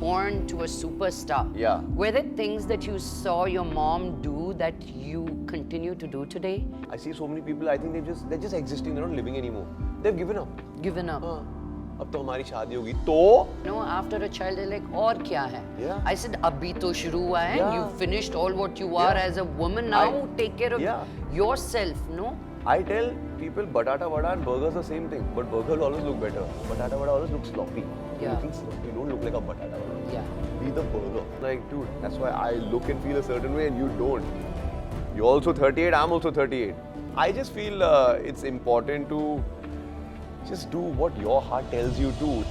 born to a superstar. Yeah. Were there things that you saw your mom do that you continue to do today? I see so many people, I think they're just existing, they're not living anymore. They've given up. Given up. अब तो हमारी शादी होगी तो No, after a child, they're like, और क्या है? Yeah. I said, अभी तो शुरू हुआ है. Yeah. You finished all what you are as a woman. Now take care of yourself, no? I tell people batata vada and burgers the same thing, but burger will always look better. Batata vada always looks sloppy. Yeah. Looking sloppy, you don't look like a batata vada. Yeah. Be the burger. Like, dude, that's why I look and feel a certain way and you don't. You're also 38, I'm also 38. I just feel it's important to just do what your heart tells you to.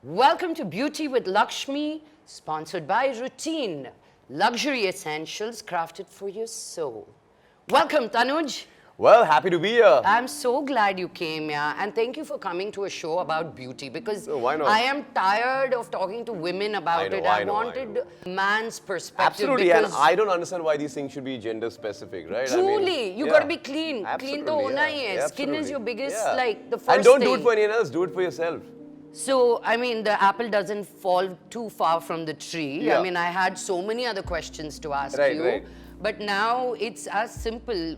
Welcome to Beauty with Lakshmi, sponsored by Routine, luxury essentials crafted for your soul. Welcome, Tanuj. Well, happy to be here. I'm so glad you came here, and thank you for coming to a show about beauty, because why not? I am tired of talking to women about it. I wanted man's perspective. Absolutely, and I don't understand why these things should be gender specific, right? Truly, you got to be clean. Clean to hona hi hai. Skin is your biggest, like, the first And don't thing. do it for anyone else, do it for yourself. So, I mean, the apple doesn't fall too far from the tree. Yeah. I mean, I had so many other questions to ask you. Right. But now it's as simple,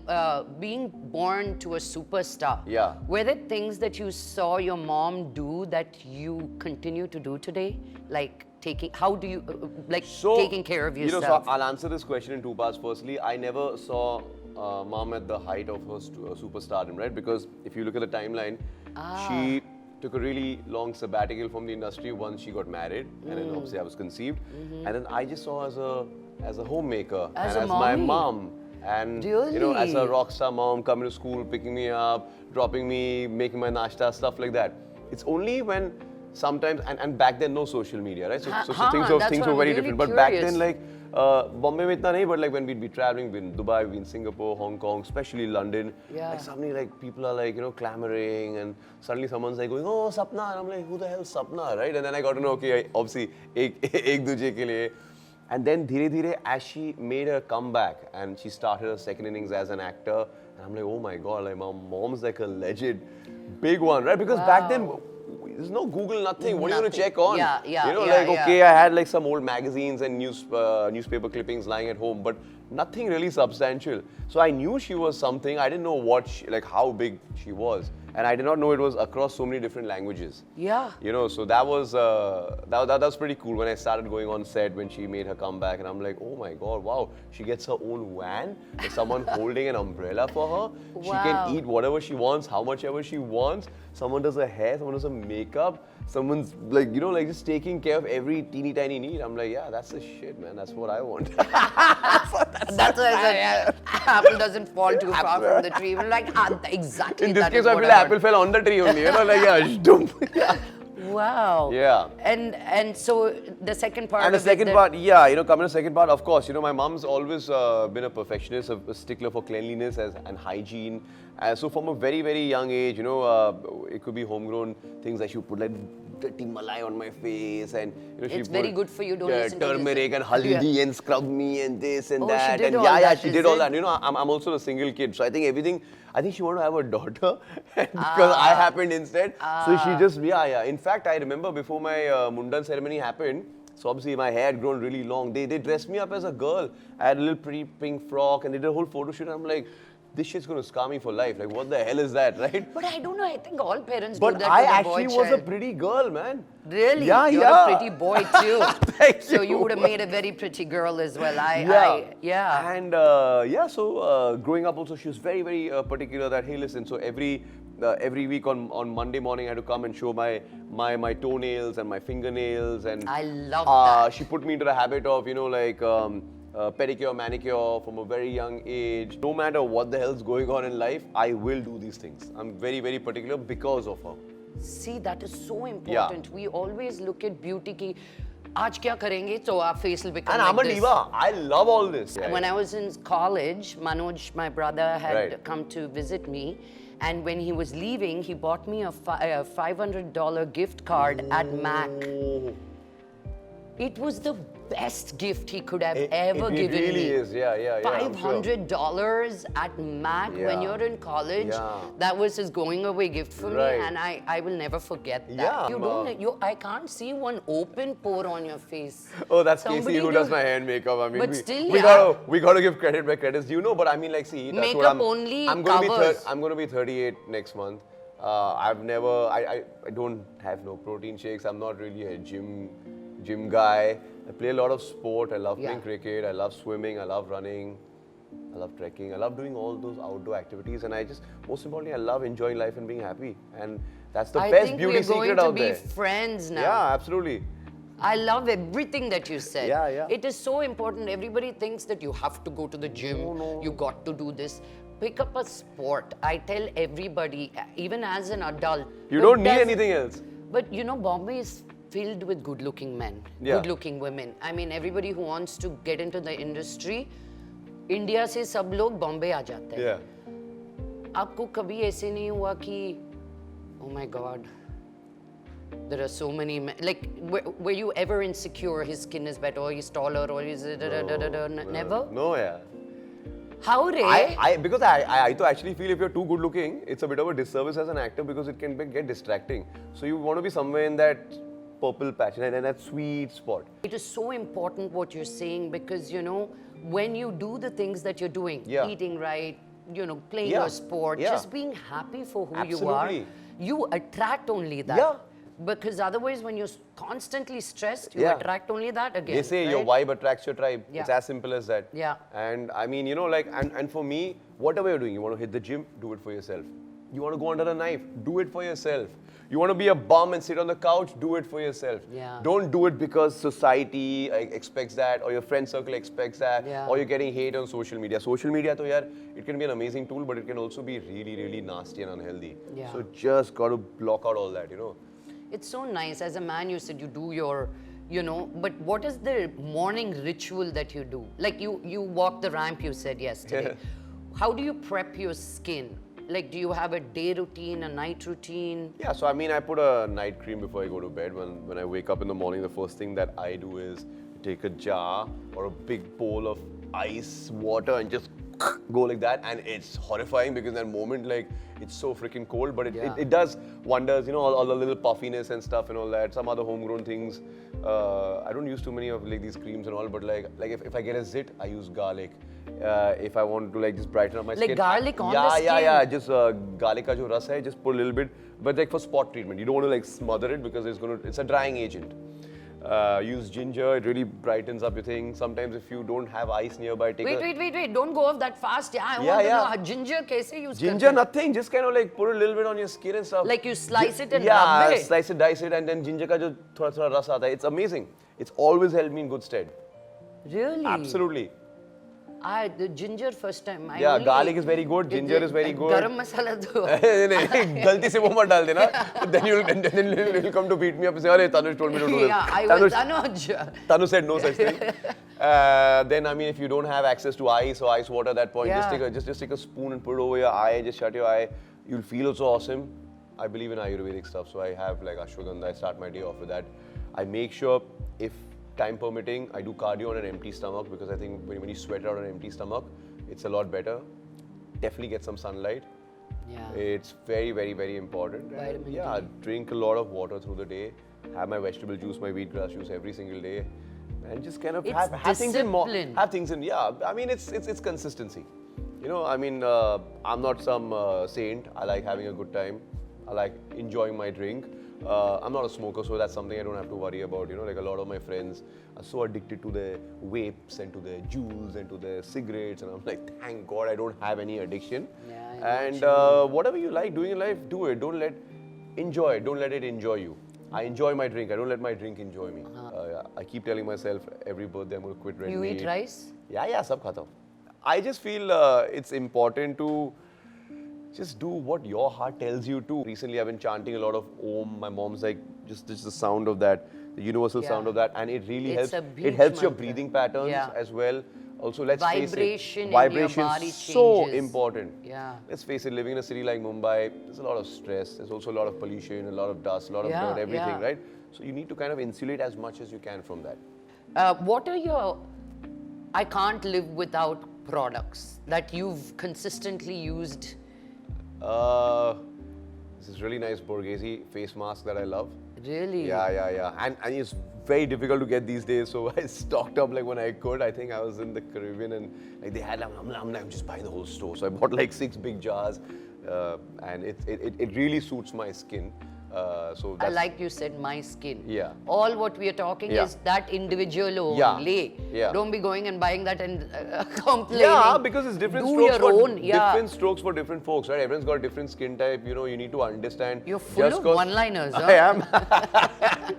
being born to a superstar. Yeah. Were there things that you saw your mom do that you continue to do today? Like taking care of yourself? So I'll answer this question in two parts. Firstly, I never saw mom at the height of her superstardom, right? Because if you look at the timeline, she took a really long sabbatical from the industry once she got married, and then obviously I was conceived. And then I just saw her as a homemaker, as and as my mom, and really? you know, as a rock star mom, coming to school, picking me up, dropping me, making my nashta, stuff like that. It's only when sometimes, and back then no social media, right? So things were very different. But back then, like Bombay mein itna nahi, but like when we'd be traveling, we'd be in Dubai, we'd be in Singapore, Hong Kong, especially London. Yeah. Like suddenly, like people are like, you know, clamoring, and suddenly someone's like going, "Oh, Sapna," and I'm like, "Who the hell is Sapna?" Right? And then I got to know, okay, obviously, ek duje ke liye. And then dhire dhire, as she made her comeback and she started her second innings as an actor, and I'm like, oh my god, like my mom's like a legend, big one, right? Because back then, there's no Google, nothing. What are you going to check on? You know, okay, I had like some old magazines and newspaper clippings lying at home, but nothing really substantial. So I knew she was something. I didn't know how big she was, and I did not know it was across so many different languages. Yeah. You know, so that was that was pretty cool when I started going on set when she made her comeback, and I'm like, oh my god, wow, she gets her own van with someone holding an umbrella for her. Wow. She can eat whatever she wants, how much ever she wants. Someone does her hair, someone does her makeup. Someone's like, you know, like just taking care of every teeny tiny need. I'm like, yeah, that's the shit, man. That's what I want. That's why I said, apple doesn't fall too far from the tree. We're like, exactly. In this case, I feel like apple fell on the tree only. You know, like, yeah. Wow. Yeah. And so the second part. And the second part, yeah, you know, coming to the second part, of course, you know, my mom's always been a perfectionist, a stickler for cleanliness and hygiene. So from a very, very young age, you know, it could be homegrown things like she would put like dirty malai on my face, and you know, it's very good for you. Don't listen to turmeric and haldi and scrub me and this and that. She did and all that, she did all that. You know, I'm also a single kid, so I think she wanted to have a daughter because I happened instead. So she just, In fact, I remember before my Mundan ceremony happened, so obviously my hair had grown really long. They dressed me up as a girl. I had a little pretty pink frock, and they did a whole photo shoot. And I'm like, this shit's going to scar me for life. Like, what the hell is that, right? But I don't know. I think all parents but do that I to actually boy was child. a pretty girl, man. Really? Yeah, You're a pretty boy too. Thank so you would have made a very pretty girl as well. And so growing up also, she was very, very particular that, hey, listen, so every week on Monday morning, I had to come and show my toenails and my fingernails. And I love that. She put me into the habit of, you know, like pedicure, manicure from a very young age. No matter what the hell's going on in life, I will do these things. I'm very, very particular because of her. See, that is so important. We always look at beauty ki आज क्या करेंगे so our face will become and like I'm a this. diva. I love all this. When I was in college, Manoj, my brother, had come to visit me, And when he was leaving, he bought me a $500 gift card at Mac. It was the best gift he could have ever given me. It really is, yeah. I'm sure. $500 at Mac when Yeah. you're in college. Yeah. That was his going away gift for Right. me, and I will never forget that. Yeah, You don't. I can't see one open pore on your face. Oh, that's Somebody Casey who does my hair and makeup. I mean, But we, still, we yeah. gotta give credit where credit's due. No, but I mean, like, see, that's what Makeup only I'm gonna covers. I'm gonna be 38 next month. I don't have no protein shakes. I'm not really a gym guy. I play a lot of sport. I love playing cricket. I love swimming. I love running. I love trekking. I love doing all those outdoor activities. And most importantly, I love enjoying life and being happy. And that's the best beauty secret out there. I think we're going to be friends now. Yeah, absolutely. I love everything that you said. Yeah. It is so important. Everybody thinks that you have to go to the gym. You got to do this. Pick up a sport. I tell everybody, even as an adult. You don't need anything else. But you know, Bombay is filled with good-looking men, good-looking women. I mean, everybody who wants to get into the industry, India से सब लोग Bombay आ जाते हैं. Yeah. आपको कभी ऐसे नहीं हुआ कि, oh my God, there are so many men. Like, were you ever insecure? His skin is better, or he's taller, or he's never? No, yeah. How re? Because I actually feel if you're too good looking, it's a bit of a disservice as an actor because it can get distracting. So you want to be somewhere in that purple patch and that sweet spot. It is so important what you're saying because, you know, when you do the things that you're doing, eating right, you know, playing your sport, just being happy for who you are, you attract only that. Yeah. Because otherwise, when you're constantly stressed, you attract only that again. They say right? your vibe attracts your tribe. Yeah. It's as simple as that. Yeah. And I mean, you know, like, and for me, whatever you're doing, you want to hit the gym, do it for yourself. You want to go under a knife, do it for yourself. You want to be a bum and sit on the couch, do it for yourself. Yeah. Don't do it because society expects that or your friend circle expects that or you're getting hate on social media. Social media, to yaar, it can be an amazing tool, but it can also be really, really nasty and unhealthy. Yeah. So just got to block out all that, you know. It's so nice. As a man, you said you do your, you know, but what is the morning ritual that you do? Like you walk the ramp, you said yesterday. How do you prep your skin? Like, do you have a day routine, a night routine? Yeah, so I mean, I put a night cream before I go to bed. When I wake up in the morning, the first thing that I do is take a jar or a big bowl of ice water and just go like that. And it's horrifying because in that moment, like, it's so freaking cold, but it does wonders, you know, all the little puffiness and stuff and all that. Some other homegrown things. I don't use too many of like these creams and all, but like if I get a zit, I use garlic. If I want to like just brighten up my skin. Like garlic on the skin? Yeah. Just garlic ka jo ras hai, just put a little bit. But like for spot treatment, you don't want to like smother it because it's a drying agent. Use ginger, it really brightens up your thing. Sometimes if you don't have ice nearby, take Wait, don't go off that fast. Yeah, I want to know, ginger kaise use ginger, karte? nothing, just kind of like put a little bit on your skin and stuff. Like you slice it and rub it? Slice it, dice it, and then ginger ka jo thoda ras aata hai. It's amazing. It's always helped me in good stead. Really? Absolutely. The ginger first time. Garlic is very good, ginger is very good. Garam masala do. Galti se wo mat dal dena. Then you'll come to beat me up and say, "Arey, Tanuj told me to do this." Yeah, I was Tanuj. Tanuj said no such thing. Then I mean, if you don't have access to ice or ice water at that point, just take a spoon and put it over your eye. Just shut your eye. You'll feel so awesome. I believe in Ayurvedic stuff, so I have like ashwagandha. I start my day off with that. I make sure if time permitting, I do cardio on an empty stomach because I think when you sweat out on an empty stomach, it's a lot better. Definitely get some sunlight. Yeah. It's very, very, very important. Vitamin D. Drink a lot of water through the day. Have my vegetable juice, my wheatgrass juice every single day, and just kind of have things in more. Have things in. Yeah, I mean it's consistency. You know, I mean I'm not some saint. I like having a good time. I like enjoying my drink. I'm not a smoker, so that's something I don't have to worry about. You know, like a lot of my friends are so addicted to their vapes and to their juice and to their cigarettes, and I'm like, thank God I don't have any addiction. And whatever you like doing in life, do it. Don't let it enjoy you. I enjoy my drink. I don't let my drink enjoy me. I keep telling myself every birthday I'm going to quit red meat. You eat rice? Yeah, sab khata hu. I just feel it's important to just do what your heart tells you to. Recently, I've been chanting a lot of Om. My mom's like, just the sound of that, the universal sound of that, and it really helps. It helps your breathing patterns as well. Also, let's face Vibration it, in your vibration body is so changes. important. Yeah. Let's face it, living in a city like Mumbai, there's a lot of stress. There's also a lot of pollution, a lot of dust, a lot of dirt, everything, right? So you need to kind of insulate as much as you can from that. What are your I can't live without products that you've consistently used? This is really nice Borghese face mask that I love. Really? Yeah. And it's very difficult to get these days, so I stocked up like when I could. I think I was in the Caribbean and like they had, I'm just buying the whole store. So I bought like 6 big jars, and it really suits my skin. So I that's, like you said, my skin. Yeah. All what we are talking is that individual only. Yeah. Don't be going and buying that and complaining. yeah, because it's different Do strokes your for own. different strokes for different folks, right? Everyone's got different skin type. You know, you need to understand. You're full just of 'cause- one-liners, huh? I am.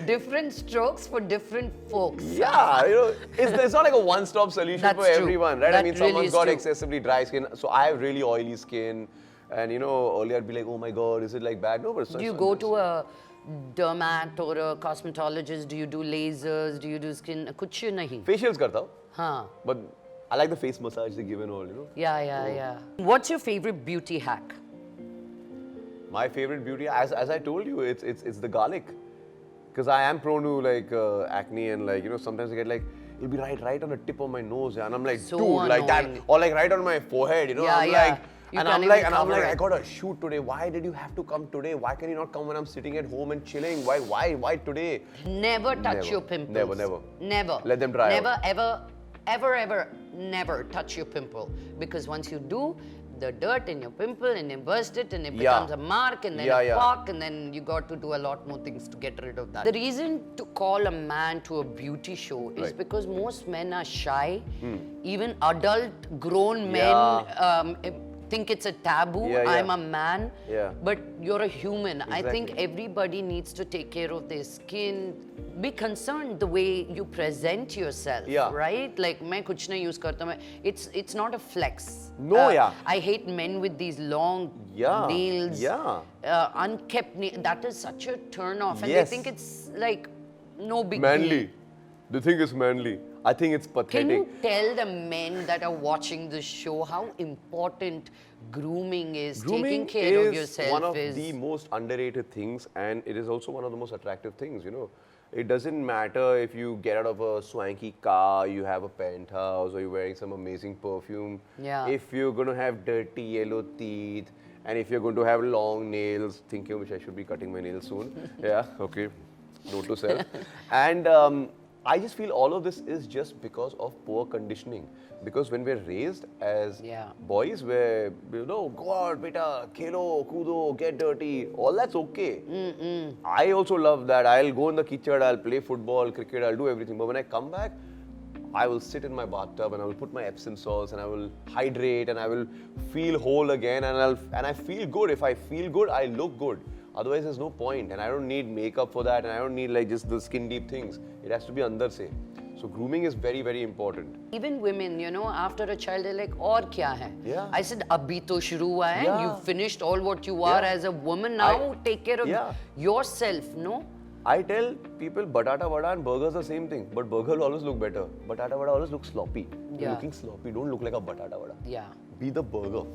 Different strokes for different folks. Yeah, you know, it's not like a one-stop solution That's for true. everyone, right? That I mean, really someone's is got true. excessively dry skin, so I have really oily skin, and you know, earlier I'd be like, oh my god, is it like bad? No, but it's Do you go to a dermat or a cosmetologist? Do you do lasers? Do you do skin? Kuch nahi. facials karta hu, Huh. but I like the face massage they give and all, you know. Yeah. What's your favorite beauty hack? My favorite beauty, as I told you, it's the garlic, because I am prone to like acne and like, you know, sometimes I get like, it'll be right on the tip of my nose, yeah, and I'm like, So dude, like that, annoying. or like right on my forehead, you know. Yeah, I'm yeah. like, You and can't I'm even like, cover I it. got a shoot today. Why did you have to come today? Why can you not come when I'm sitting at home and chilling? Why today? Never touch Never. your pimples. Never. Never. Let them dry Never, out. ever, never touch your pimple. Because once you do, the dirt in your pimple and you burst it and it Yeah. becomes a mark and then Yeah, a yeah. pock and then you got to do a lot more things to get rid of that. The reason to call a man to a beauty show is Right. because most men are shy. Even adult, grown men Yeah. think it's a taboo. Yeah, yeah. I'm a man. Yeah. But you're a human. I think Exactly. everybody needs to take care of their skin. Be concerned the way you present yourself, Yeah. right? Like, मैं कुछ नहीं use करता मैं. It's not a flex. No, yeah. I hate men with these long Yeah, nails. yeah. Unkept nails. That is such a turn off, and Yes. they think it's like no big Manly. deal. The thing is manly. I think it's Can pathetic. you tell the men that are watching this show how important grooming is? Taking care of yourself one of is the most underrated things, and it is also one of the most attractive things, you know. It doesn't matter if you get out of a swanky car, you have a penthouse, or you're wearing some amazing perfume. Yeah. If you're going to have dirty yellow teeth, and if you're going to have long nails, thinking which I should be cutting my nails soon. Yeah, okay. Note to self. And I just feel all of this is just because of poor conditioning. Because when we're raised as Yeah. boys, where, you know, go out, beta, khelo, kudo, get dirty, all that's okay. I also love that. I'll go in the kitchen, I'll play football, cricket, I'll do everything. But when I come back, I will sit in my bathtub and I will put my Epsom salts and I will hydrate and I will feel whole again and I feel good. If I feel good, I look good. Otherwise, there's no point, and I don't need makeup for that, and I don't need like just the skin deep things. It has to be andar se. So grooming is very, very important. Even women, you know, after a child, they're like, और क्या है? Yeah. I said, अभी तो शुरू हुआ है. Yeah. You've finished all what you are Yeah. as a woman. Now take care of Yeah. yourself, no? I tell people batata vada and burgers are the same thing, but burger will always look better. Batata vada always looks sloppy. You're Yeah. looking sloppy. Don't look like a batata vada. Yeah. Be the burger.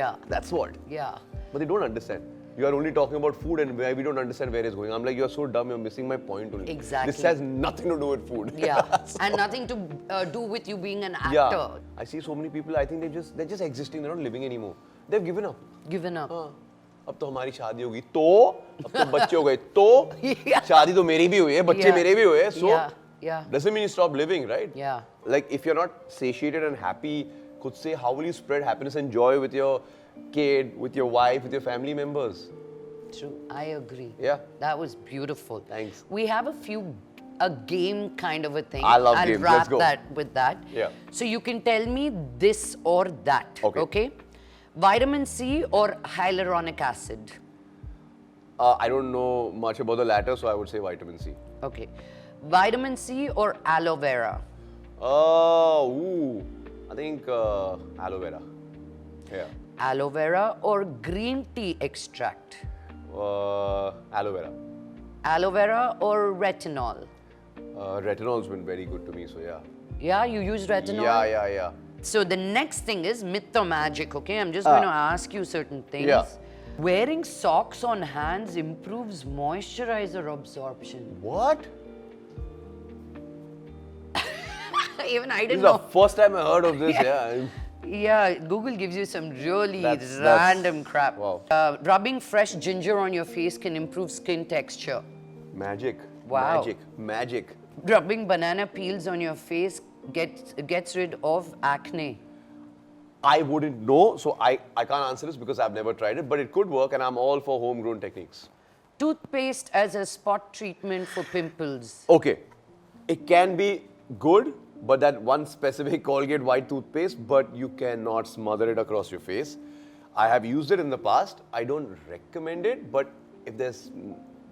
Yeah. That's what. Yeah. But they don't understand. You are only talking about food and we don't understand where it's going. I'm like, you're so dumb, you're missing my point only. Exactly. This has nothing to do with food. Yeah. And nothing to do with you being an actor. Yeah. I see so many people, I think they're just existing, they're not living anymore. They've given up. Given up. हाँ, अब तो हमारी शादी होगी तो अब तो बच्चे हो गए तो Yeah. शादी तो मेरी भी हुई है बच्चे Yeah. मेरे भी हुए हैं so Yeah. Yeah. doesn't mean you stop living, right? Yeah. Like if you're not satiated and happy, खुद से how will you spread happiness and joy with your kid, with your wife, with your family members? True. I agree. Yeah. That was beautiful. Thanks. We have a game kind of a thing. I love I'll games. wrap Let's go. that with that. Yeah. So you can tell me this or that. Okay. Vitamin C or hyaluronic acid? I don't know much about the latter, so I would say vitamin C. Okay. Vitamin C or aloe vera? I think aloe vera. Yeah. Aloe vera or green tea extract? Aloe vera. Aloe vera or retinol? Retinol's been very good to me, so yeah. Yeah, you use retinol? Yeah. So the next thing is myth or magic, okay? I'm just going to ask you certain things. Yeah. Wearing socks on hands improves moisturizer absorption. What? Even I This didn't is the know. first time I heard of this, yeah. Yeah, Google gives you some really That's- random crap. wow. Rubbing fresh ginger on your face can improve skin texture. Magic. Wow. Magic. Rubbing banana peels on your face gets rid of acne. I wouldn't know, so I can't answer this because I've never tried it, but it could work and I'm all for homegrown techniques. Toothpaste as a spot treatment for pimples. Okay, it can be good, but that one specific Colgate white toothpaste, but you cannot smother it across your face. I have used it in the past. I don't recommend it, but if there's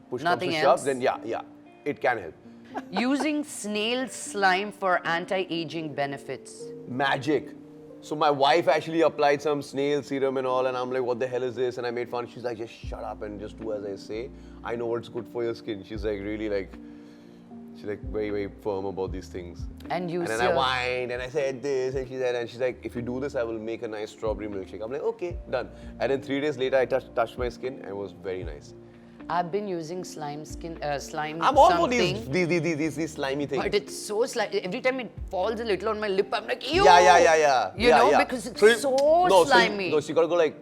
push comes Nothing to else? shove, then yeah, it can help. Using snail slime for anti-aging benefits. Magic. So my wife actually applied some snail serum and all, and I'm like, what the hell is this? And I made fun. She's like, just shut up and just do as I say. I know what's good for your skin. She's like, really like, she's like very, very firm about these things. And you then I whined and I said this, and she said, and she's like, if you do this, I will make a nice strawberry milkshake. I'm like, okay, done. And then 3 days later, I touched my skin and it was very nice. I've been using slime I'm all for something. these slimy things. But it's so slimy. Every time it falls a little on my lip, I'm like, ew! Yeah. You know, because it's so slimy. So you gotta go like,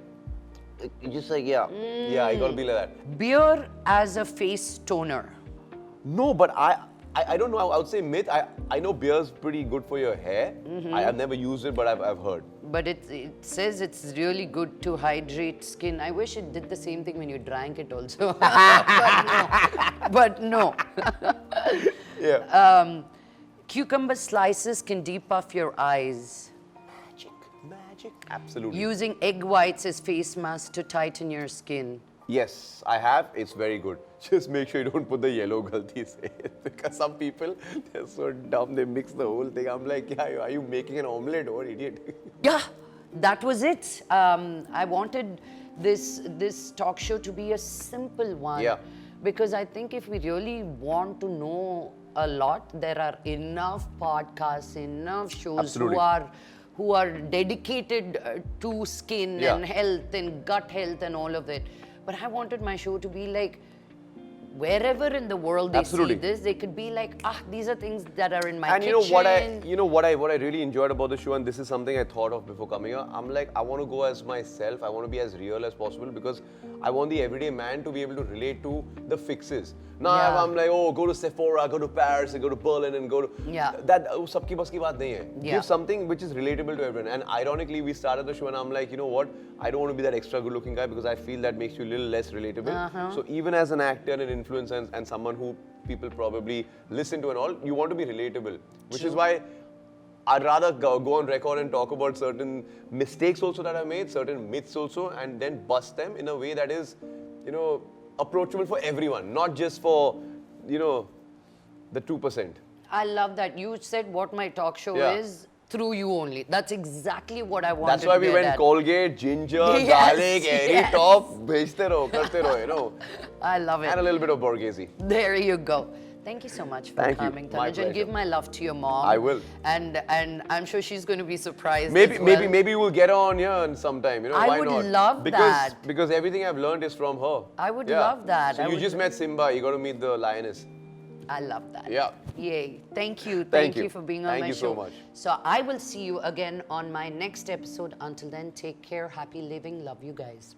just like, yeah. Yeah, you gotta be like that. Beer as a face toner. No, but I don't know. I would say myth. I know beer's pretty good for your hair. I have never used it, but I've heard. But it says it's really good to hydrate skin. I wish it did the same thing when you drank it also. But no. Yeah. Cucumber slices can depuff your eyes. Magic. Absolutely. Using egg whites as face masks to tighten your skin. Yes, I have. It's very good. Just make sure you don't put the yellow galtis in. Because some people, they're so dumb, they mix the whole thing. I'm like, yeah, are you making an omelette or idiot? Yeah, that was it. I wanted this talk show to be a simple one. Yeah. Because I think if we really want to know a lot, there are enough podcasts, enough shows Absolutely. who are dedicated to skin Yeah. and health and gut health and all of it. But I wanted my show to be like, wherever in the world they Absolutely. see this, they could be like, these are things that are in my And kitchen. you know what I really enjoyed about the show, and this is something I thought of before coming here. I'm like, I want to go as myself. I want to be as real as possible because I want the everyday man to be able to relate to the fixes. Now Yeah. I'm like, oh, go to Sephora, go to Paris, and go to Berlin, and go to that. Sabki bas ki baat nahi hai. Yeah. Give something which is relatable to everyone. And ironically, we started the show, and I'm like, you know what? I don't want to be that extra good-looking guy because I feel that makes you a little less relatable. So even as an actor and an influencer and someone who people probably listen to and all, you want to be relatable. Which is why I'd rather go on record and talk about certain mistakes also that I made, certain myths also, and then bust them in a way that is, approachable for everyone, not just for, the 2%. I love that. You said what my talk show Yeah. is through you only. That's exactly what I wanted. That's why we there, went Dad. Colgate, ginger, Yes, garlic, airy yes. top, bhejte raho, karte raho, I love it. And a little bit of Borghese. There you go. Thank you so much for Thank you. coming, My Tanuj, and give pleasure. my love to your mom. I will. And I'm sure she's going to be surprised. Maybe, as well. maybe we'll get her on here sometime. I why would not? love because, that. Because everything I've learned is from her. I would love that. So I you would just met Simba. You got to meet the lioness. I love that. Yeah. Yay. Thank you. Thank you you. for being on Thank my you show. so much. So I will see you again on my next episode. Until then, take care. Happy living. Love you guys.